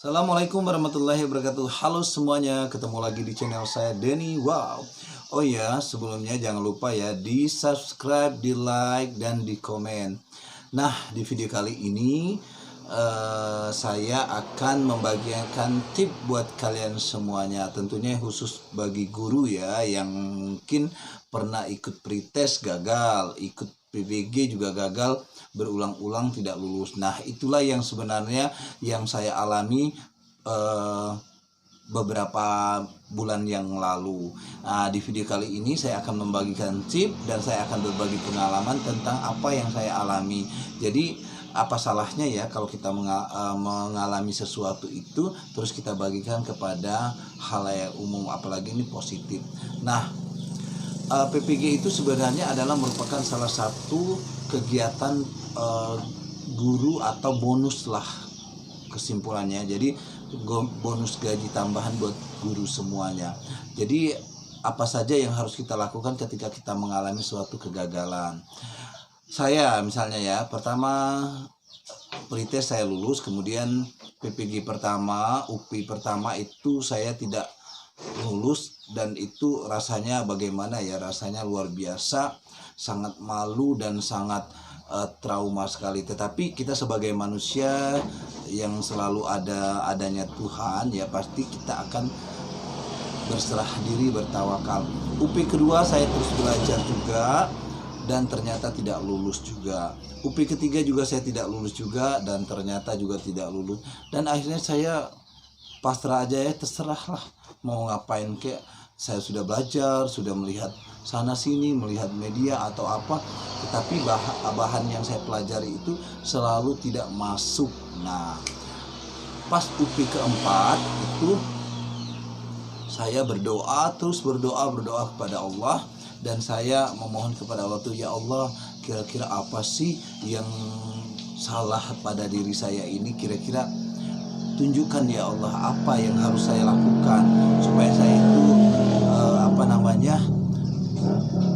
Assalamualaikum warahmatullahi wabarakatuh. Halo semuanya, ketemu lagi di channel saya Denny. Wow. Oh ya, sebelumnya jangan lupa ya di subscribe, di like, dan di komen. Nah, di video kali ini saya akan membagikan tip buat kalian semuanya. Tentunya khusus bagi guru ya yang mungkin pernah ikut pretest gagal, ikut PBG juga gagal, berulang-ulang tidak lulus. Nah, itulah yang sebenarnya yang saya alami beberapa bulan yang lalu. Nah, di video kali ini saya akan membagikan tip dan saya akan berbagi pengalaman tentang apa yang saya alami. Jadi apa salahnya ya kalau kita mengalami sesuatu itu terus kita bagikan kepada halayak umum, apalagi ini positif. Nah, PPG itu sebenarnya adalah merupakan salah satu kegiatan guru atau bonus lah kesimpulannya. Jadi bonus gaji tambahan buat guru semuanya. Jadi apa saja yang harus kita lakukan ketika kita mengalami suatu kegagalan. Saya misalnya ya, pertama pretest saya lulus, kemudian PPG pertama, UPI pertama itu saya tidak lulus, dan itu rasanya bagaimana ya, rasanya luar biasa, sangat malu dan sangat trauma sekali. Tetapi kita sebagai manusia yang selalu adanya Tuhan ya, pasti kita akan berserah diri, bertawakal. UPI kedua saya terus belajar juga dan ternyata tidak lulus juga. UPI ketiga juga saya tidak lulus juga dan ternyata juga tidak lulus. Dan akhirnya saya pasrah aja ya, terserahlah mau ngapain, kayak saya sudah belajar, sudah melihat sana sini, melihat media atau apa, tetapi bahan yang saya pelajari itu selalu tidak masuk. Nah, pas UPI keempat itu saya berdoa, terus berdoa kepada Allah, dan saya memohon kepada Allah tuh, ya Allah, kira-kira apa sih yang salah pada diri saya ini, kira-kira tunjukkan ya Allah apa yang harus saya lakukan supaya saya itu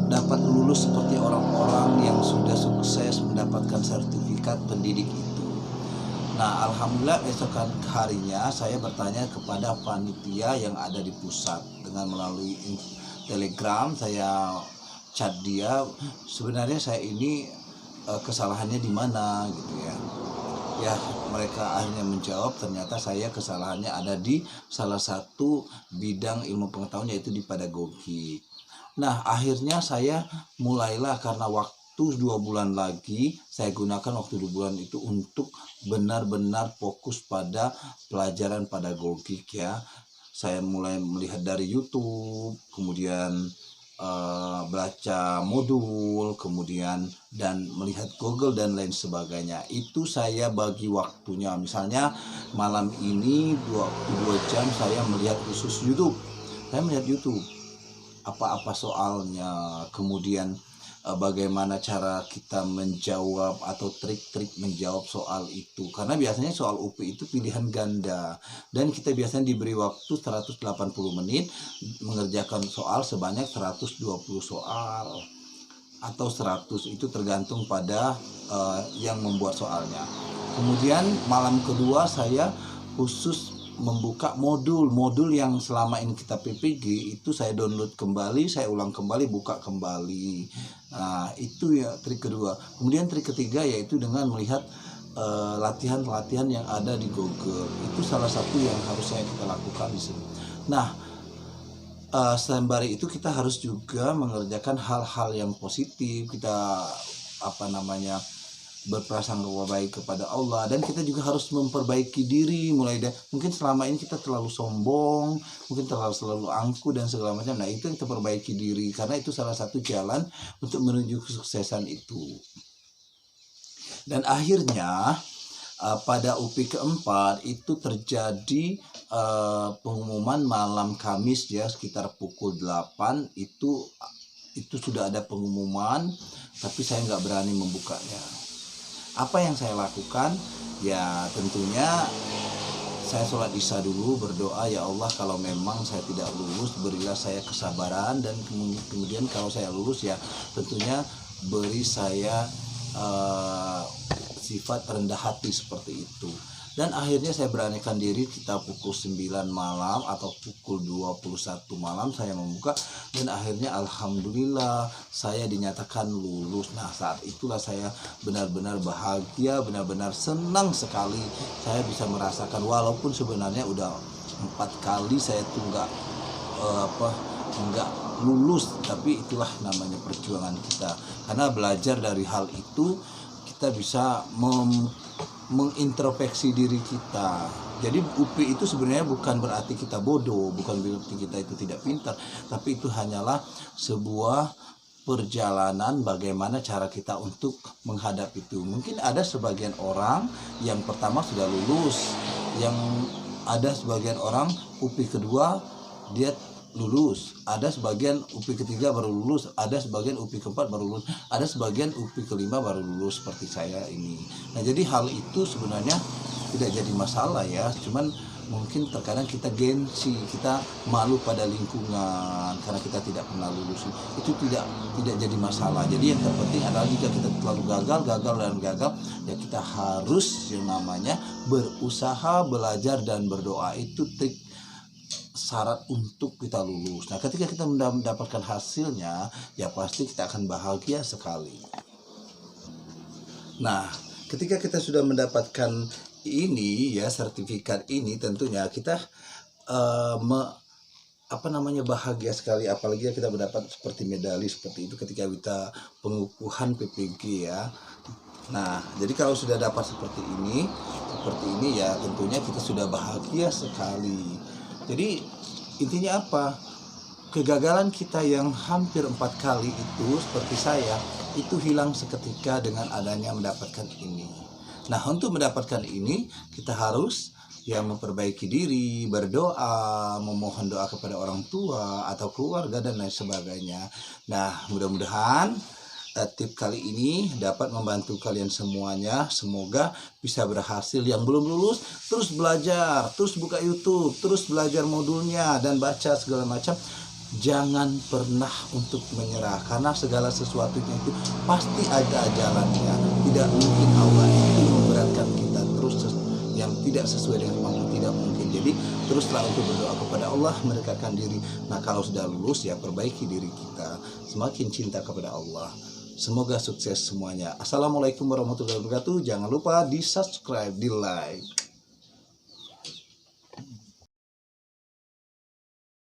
dapat lulus seperti orang-orang yang sudah sukses mendapatkan sertifikat pendidik itu. Nah, alhamdulillah esokan harinya saya bertanya kepada panitia yang ada di pusat dengan melalui Telegram. Saya chat dia, sebenarnya saya ini kesalahannya di mana gitu ya. Ya, mereka akhirnya menjawab ternyata saya kesalahannya ada di salah satu bidang ilmu pengetahuan, yaitu di pedagogi. Nah, akhirnya saya mulailah, karena waktu 2 bulan lagi saya gunakan waktu 2 bulan itu untuk benar-benar fokus pada pelajaran pedagogik ya. Saya mulai melihat dari YouTube, kemudian baca modul, kemudian dan melihat Google dan lain sebagainya. Itu saya bagi waktunya, misalnya malam ini 22 jam saya melihat khusus YouTube. Saya melihat YouTube apa-apa soalnya, kemudian bagaimana cara kita menjawab atau trik-trik menjawab soal itu, karena biasanya soal UPI itu pilihan ganda dan kita biasanya diberi waktu 180 menit mengerjakan soal sebanyak 120 soal atau 100, itu tergantung pada yang membuat soalnya. Kemudian malam kedua saya khusus membuka modul yang selama ini kita PPG itu saya download kembali, saya ulang kembali, buka kembali. Nah, itu ya trik kedua. Kemudian trik ketiga yaitu dengan melihat latihan-latihan yang ada di Google. Itu salah satu yang harus kita lakukan di sini. Nah, sembari itu kita harus juga mengerjakan hal-hal yang positif. Kita berprasangka baik kepada Allah, dan kita juga harus memperbaiki diri, mulai dari mungkin selama ini kita terlalu sombong, mungkin selalu angkuh dan segala macam. Nah, itu kita perbaiki diri, karena itu salah satu jalan untuk menuju kesuksesan itu. Dan akhirnya pada UPI keempat itu terjadi pengumuman malam Kamis ya, sekitar pukul 8 itu sudah ada pengumuman, tapi saya nggak berani membukanya. Apa yang saya lakukan? Ya tentunya saya sholat isya dulu, berdoa, ya Allah kalau memang saya tidak lulus berilah saya kesabaran, dan kemudian kalau saya lulus ya tentunya beri saya sifat rendah hati seperti itu. Dan akhirnya saya beranikan diri, kita pukul 9 malam atau pukul 21 malam saya membuka, dan akhirnya alhamdulillah saya dinyatakan lulus. Nah, saat itulah saya benar-benar bahagia, benar-benar senang sekali. Saya bisa merasakan, walaupun sebenarnya udah 4 kali saya tuh nggak lulus, tapi itulah namanya perjuangan kita. Karena belajar dari hal itu kita bisa mengintrospeksi diri kita. Jadi UPI itu sebenarnya bukan berarti kita bodoh, bukan berarti kita itu tidak pintar, tapi itu hanyalah sebuah perjalanan bagaimana cara kita untuk menghadapi itu. Mungkin ada sebagian orang yang pertama sudah lulus, yang ada sebagian orang UPI kedua dia lulus, ada sebagian UPI ketiga baru lulus, ada sebagian UPI keempat baru lulus, ada sebagian UPI kelima baru lulus seperti saya ini. Nah, jadi hal itu sebenarnya tidak jadi masalah ya, cuman mungkin terkadang kita gengsi, kita malu pada lingkungan karena kita tidak pernah lulus. Itu tidak jadi masalah. Jadi yang terpenting adalah jika kita terlalu gagal, ya kita harus yang namanya berusaha, belajar dan berdoa. Itu trik syarat untuk kita lulus. Nah, ketika kita mendapatkan hasilnya, ya pasti kita akan bahagia sekali. Nah, ketika kita sudah mendapatkan ini ya, sertifikat ini, tentunya kita bahagia sekali, apalagi kita mendapat seperti medali seperti itu ketika kita pengukuhan PPG ya. Nah, jadi kalau sudah dapat seperti ini ya, tentunya kita sudah bahagia sekali. Jadi intinya apa? Kegagalan kita yang hampir 4 kali itu seperti saya, itu hilang seketika dengan adanya mendapatkan ini. Nah, untuk mendapatkan ini kita harus ya memperbaiki diri, berdoa, memohon doa kepada orang tua atau keluarga dan lain sebagainya. Nah, mudah-mudahan tip kali ini dapat membantu kalian semuanya. Semoga bisa berhasil. Yang belum lulus, terus belajar, terus buka YouTube, terus belajar modulnya dan baca segala macam. Jangan pernah untuk menyerah, karena segala sesuatunya itu pasti ada jalannya. Tidak mungkin Allah itu memberatkan kita terus yang tidak sesuai dengan kemampuan, tidak mungkin. Jadi teruslah untuk berdoa kepada Allah, mendekatkan diri. Nah, kalau sudah lulus ya perbaiki diri kita, semakin cinta kepada Allah. Semoga sukses semuanya. Assalamualaikum warahmatullahi wabarakatuh. Jangan lupa di subscribe, di like.